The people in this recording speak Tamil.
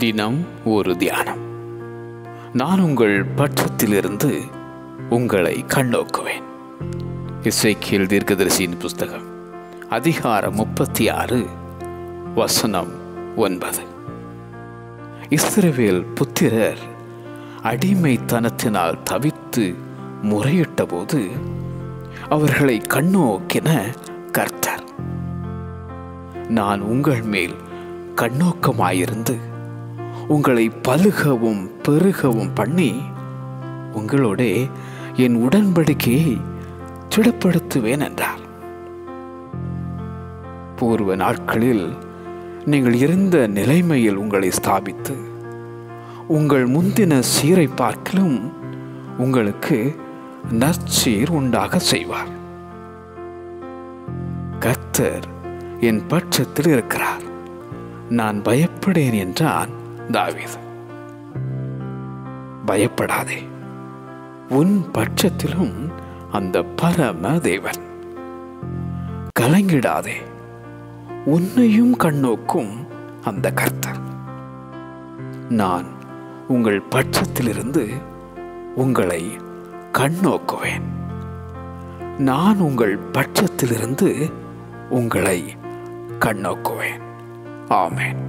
தினம் ஒரு தியானம். நான் உங்கள் பட்சத்திலிருந்து உங்களை கண்ணோக்குவேன். எசேக்கியேல் தீர்க்கதரிசியின் புஸ்தகம் அதிகாரம் 36 வசனம் 9. இஸ்ரவேல் புத்திரர் அடிமைத்தனத்தினால் தவித்து முறையிட்ட போது அவர்களை கண்ணோக்கின கர்த்தர், நான் உங்கள் மேல் கண்ணோக்கமாயிருந்து உங்களை பலுகவும் பெருகவும் பண்ணி உங்களோட என் உடன்படிக்கையை திடப்படுத்துவேன் என்றார். பூர்வ நாட்களில் நீங்கள் இருந்த நிலைமையில் உங்களை ஸ்தாபித்து உங்கள் முந்தின சீரை பார்க்கிலும் உங்களுக்கு நற்சீர் உண்டாக செய்வார். கர்த்தர் என் பட்சத்தில் இருக்கிறார், நான் பயப்படேன் என்றான் தாவீது. பயப்படாதே, உன் பட்சத்திலும் அந்த பரம தேவன். கலங்கிடாதே, உன்னையும் கண்ணோக்கும் அந்த கர்த்தர். நான் உங்கள் பட்சத்திலிருந்து உங்களை கண்ணோக்குவேன். நான் உங்கள் பட்சத்திலிருந்து உங்களை கண்ணோக்குவேன். ஆமென்.